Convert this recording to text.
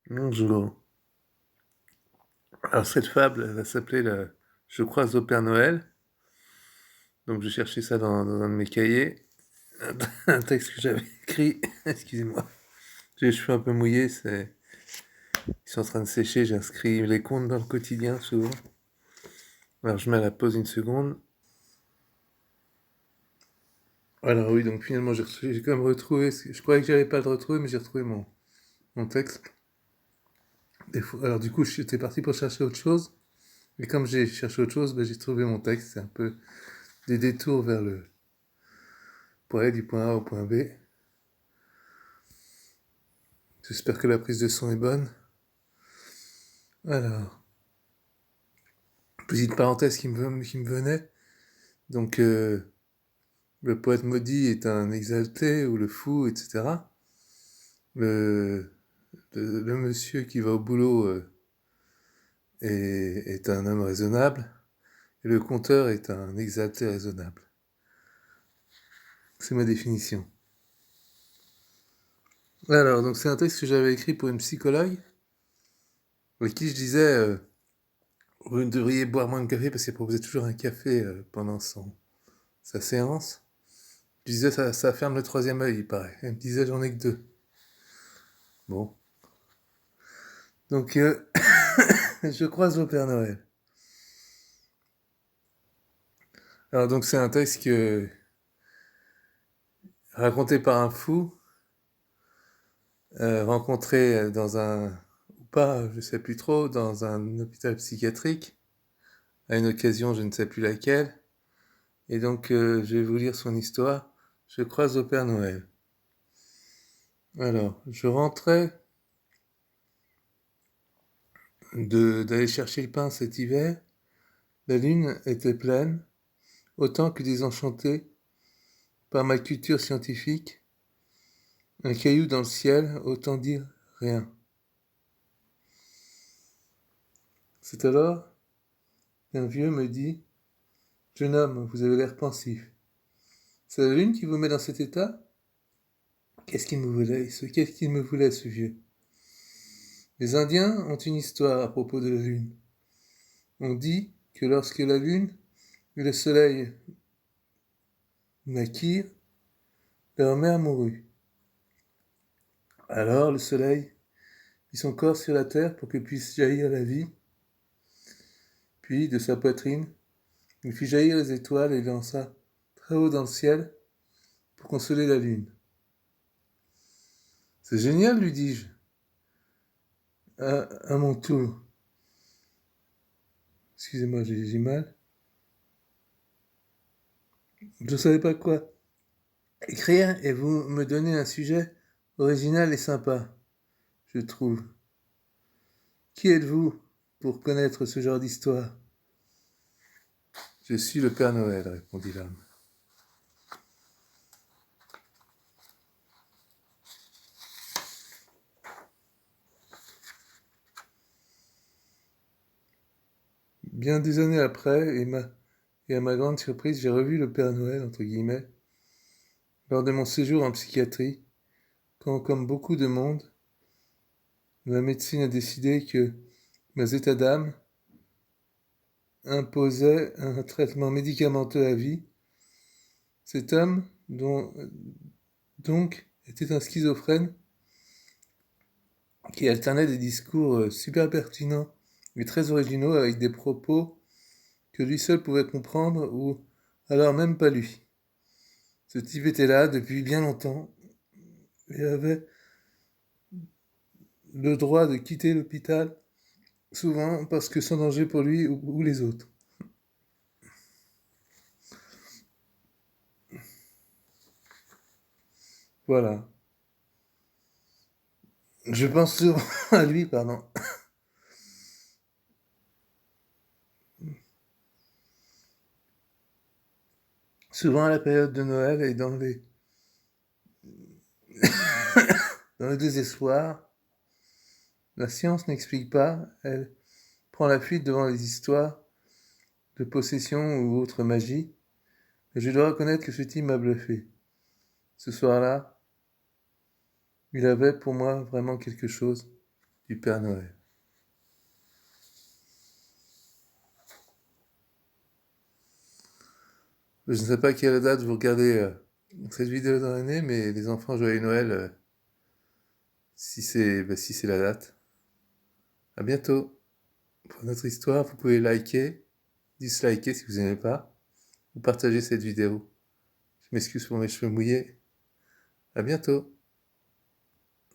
Bonjour. Alors cette fable, elle va s'appeler Je croise au Père Noël. Donc je cherchais ça dans un de mes cahiers. Un texte que j'avais écrit. Excusez-moi. J'ai les cheveux un peu mouillés, ils sont en train de sécher. J'ai inscrit les comptes dans le quotidien souvent. Alors je mets à la pause une seconde. Alors oui, donc finalement j'ai quand même retrouvé. Je croyais que j'allais pas le retrouver, mais j'ai retrouvé mon texte. Alors du coup, j'étais parti pour chercher autre chose. Et comme j'ai cherché autre chose, ben, j'ai trouvé mon texte. C'est un peu des détours vers pour aller du point A au point B. J'espère que la prise de son est bonne. Alors, petite parenthèse qui me venait. Donc, le poète maudit est un exalté, ou le fou, etc. Le, le monsieur qui va au boulot est un homme raisonnable, et le conteur est un exalté raisonnable. C'est ma définition. Alors, donc c'est un texte que j'avais écrit pour une psychologue, avec qui je disais, vous ne devriez boire moins de café parce qu'elle proposait toujours un café pendant sa séance. Je disais, ça ferme le troisième œil, il paraît. Elle me disait, j'en ai que deux. Bon. Donc, je croise au Père Noël. Alors, donc, c'est un texte raconté par un fou, rencontré dans ou pas, je sais plus trop, dans un hôpital psychiatrique, à une occasion, je ne sais plus laquelle. Et donc, je vais vous lire son histoire. Je croise au Père Noël. Alors, je rentrais d'aller chercher le pain cet hiver. La lune était pleine, autant que désenchantée par ma culture scientifique. Un caillou dans le ciel, autant dire rien. C'est alors qu'un vieux me dit: Jeune homme, vous avez l'air pensif. C'est la lune qui vous met dans cet état? Qu'est-ce qu'il me voulait, ce vieux? Les Indiens ont une histoire à propos de la lune. On dit que lorsque la lune et le soleil naquirent, leur mère mourut. Alors le soleil mit son corps sur la terre pour que puisse jaillir la vie, puis de sa poitrine, il fit jaillir les étoiles et lança très haut dans le ciel pour consoler la lune. C'est génial, lui dis-je, à mon tour. Excusez-moi, j'ai mal. Je ne savais pas quoi écrire et vous me donnez un sujet original et sympa, je trouve. Qui êtes-vous pour connaître ce genre d'histoire? Je suis le Père Noël, répondit l'homme. Bien des années après, et à ma grande surprise, j'ai revu le Père Noël, entre guillemets, lors de mon séjour en psychiatrie, quand, comme beaucoup de monde, la médecine a décidé que mes états d'âme imposaient un traitement médicamenteux à vie. Cet homme, donc, était un schizophrène qui alternait des discours super pertinents et très originaux avec des propos que lui seul pouvait comprendre ou alors même pas lui. Ce type était là depuis bien longtemps et avait le droit de quitter l'hôpital, souvent parce que sans danger pour lui ou les autres. Voilà. Je pense souvent à lui, pardon. Souvent à la période de Noël et dans le désespoir. La science n'explique pas, elle prend la fuite devant les histoires de possession ou autre magie. Et je dois reconnaître que ce type m'a bluffé. Ce soir-là, il avait pour moi vraiment quelque chose. du Père Noël. Je ne sais pas à quelle date vous regardez cette vidéo dans l'année, mais les enfants, joyeux Noël, si c'est la date. À bientôt. Pour notre histoire, vous pouvez liker, disliker si vous n'aimez pas, ou partager cette vidéo. Je m'excuse pour mes cheveux mouillés. À bientôt.